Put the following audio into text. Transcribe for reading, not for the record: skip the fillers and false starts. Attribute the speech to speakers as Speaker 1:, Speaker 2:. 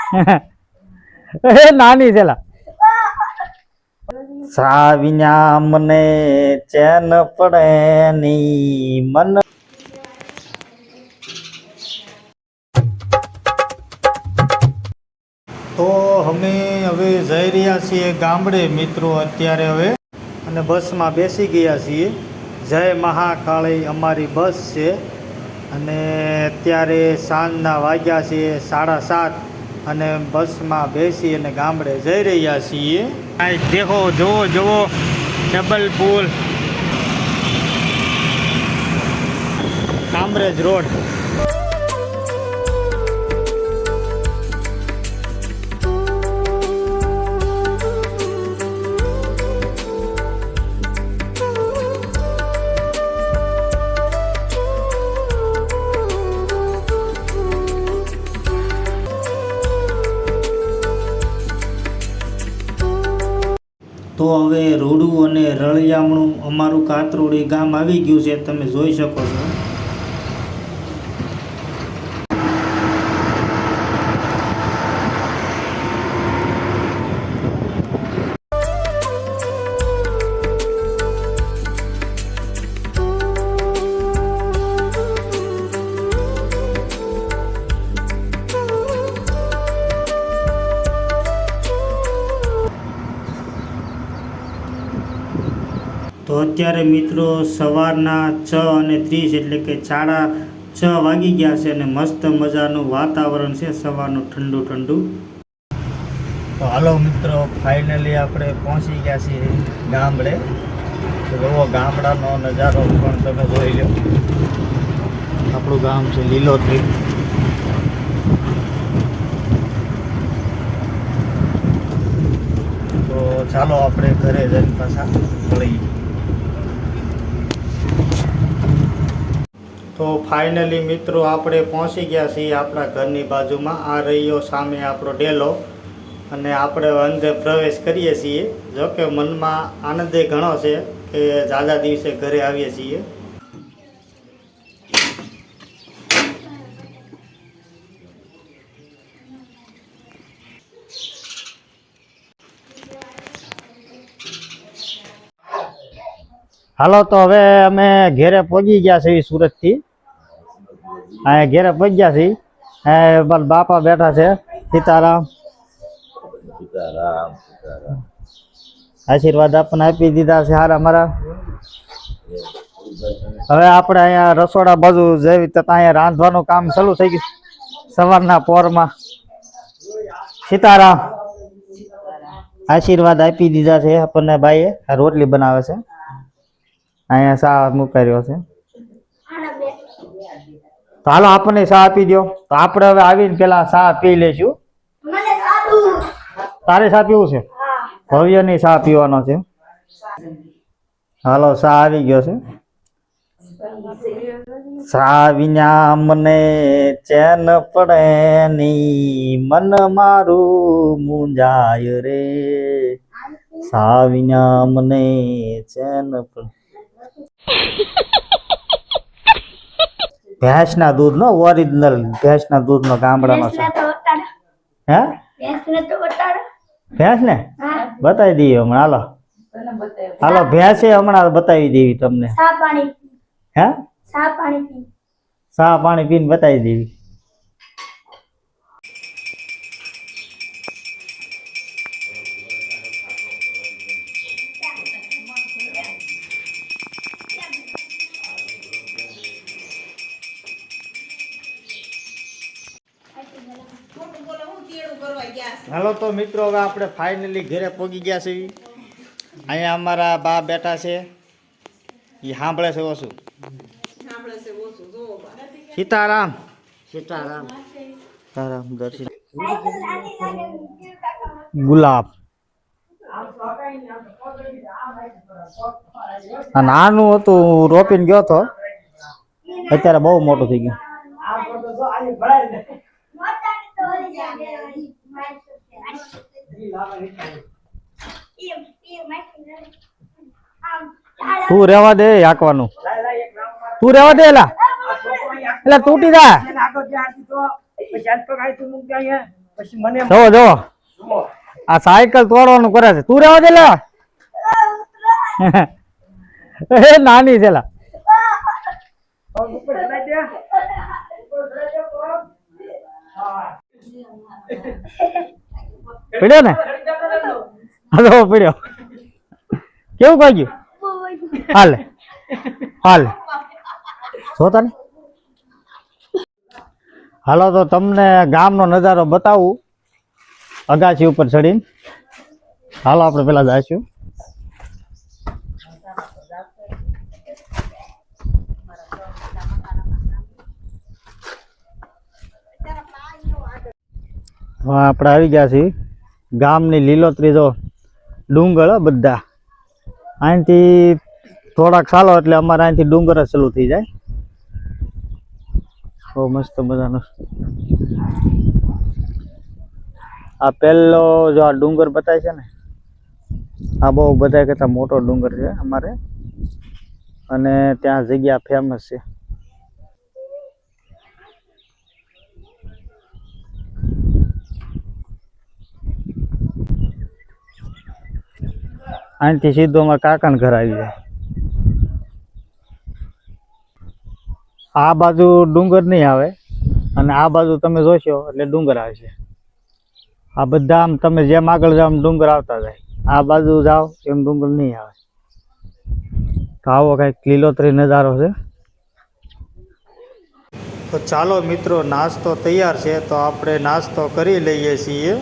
Speaker 1: એ નાની છે લા. સાવિના મને ચેન પડે ની મન. તો અમે હવે જઈ રહ્યા છીએ ગામડે મિત્રો અત્યારે હવે, અને બસમાં બેસી ગયા છીએ. જય મહાકાળી અમારી બસ છે, અને અત્યારે સાંજના વાગ્યા છે 7:30, અને બસમાં બેસી અને ગામડે જઈ રહ્યા છીએ. આ દેખો, જુઓ જુઓ જબલપુર કામરેજ રોડ. તો હવે રૂડું અને રળિયામણું અમારું કાતરોડી ગામ આવી ગયું છે, તમે જોઈ શકો છો. તો અત્યારે મિત્રો સવારના 6:30 એટલે કે 6:30 વાગી ગયા છે, અને મસ્ત મજાનું વાતાવરણ છે સવારનું ઠંડુ ઠંડુ. તો હાલો મિત્રો, ફાઇનલી આપણે પહોંચી ગયા છીએ ગામડે. જુઓ ગામડાનો નજારો પણ તમે જોઈ લો. આપણું ગામ છે લીલોતરી. તો ચાલો આપણે ઘરે જઈને પાછા મળીએ. તો ફાઇનલી મિત્રો આપણે પહોંચી ગયા છીએ આપણા ઘરની બાજુમાં. આ રહ્યો સામે આપણો ડેલો, અને આપણે અંદર પ્રવેશ કરીએ છીએ. જોકે મનમાં આનંદ ઘણો છે કે ઝાઝા દિવસે ઘરે આવીએ છીએ. હાલો, તો હવે અમે ઘેરે પહોંચી ગયા છીએ સુરતથી. અહીંયા ઘેરે પહોંચ્યા છીએ. બાપા બેઠા છે. સીતારામ. આશીર્વાદ આપણને આપી દીધા છે હારા મારા. હવે આપણે અહીંયા રસોડા બાજુ જેવી તથા અહીંયા રાંધવાનું કામ ચાલુ થઈ ગયું સવારના પોરમાં. સીતારામ. આશીર્વાદ આપી દીધા છે આપણને ભાઈએ. આ રોટલી બનાવે છે. અહીંયા ચા મુકાયો છે. તો હાલો આપણને ચા આપી દો. તો આપણે હવે આવીને પેલા ચા પી લઈશું. તારે ચા પીવું છે? ભવ્યની ચા પીવાનો છે. હાલો, ચા આવી ગયો છે. ચા વિના મને ચેન પડે ની મન મારું મુંજાય રે. ચા વિના મને ચેન પડે. ભેંસના દૂધ નો, ઓરિજિનલ ભેંસના દૂધ નો ગામડાનો છે. હે ભેંસ ને બતાવી દઈએ હમણાં. હાલો હાલો, ભેંસે હમણાં બતાવી દેવી તમને. હે ચા પાણી પીને બતાવી દેવી. હાલો, તો મિત્રો હવે આપણે ફાઇનલી ઘરે પહોંચી ગયા છીએ. અહીંયા અમારા બા બેઠા છે. એ સાંભળે છે ઓછું. સીતારામ. સીતારામ. સીતારામ. દર્શન. ગુલાબ. નાનું હતું, રોપીને ગયો હતો. અત્યારે બહુ મોટું થઈ ગયું. તું રેવા દે હાકવાનું. તું રેવા દે એલા, એટલે તૂટી જાય.
Speaker 2: જો જો આ સાયકલ તોડવાનું કરે છે. તું રહેવા દે લે. એ નાની છે લા. પડ્યો ને હાલો પડ્યો. કેવું કાગ્યું? હાલે હાલે જોતા ને. હાલો તો તમને ગામનો નજારો બતાવું અગાસી ઉપર ચડીને. હાલો આપણે પેલા જઈશું. આપણે આવી ગયા છીએ ગામની લીલોતરી. જો ડુંગર બધા અહીંથી થોડાક ચાલો એટલે અમારે અહીંથી ડુંગર જ ચાલુ થઈ જાય. બહુ મસ્ત મજાનો આ પહેલો જો આ ડુંગર બતાય છે ને, આ બહુ બધા કરતા મોટો ડુંગર છે અમારે, અને ત્યાં જગ્યા ફેમસ છે. અહીંથી સીધો અમારા કાકાના ઘર આવી જાય. આ બાજુ ડુંગર નહીં આવે અને આ બાજુ તમે જોશો એટલે ડુંગર આવશે. આ બધા આમ તમે જેમ આગળ જાઓ આમ ડુંગર આવતા જાય. આ બાજુ જાઓ એમ ડુંગર નહીં આવે. તો આવો કંઈક લીલોતરી નજારો છે.
Speaker 1: તો ચાલો મિત્રો, નાસ્તો તૈયાર છે તો આપણે નાસ્તો કરી લઈએ છીએ.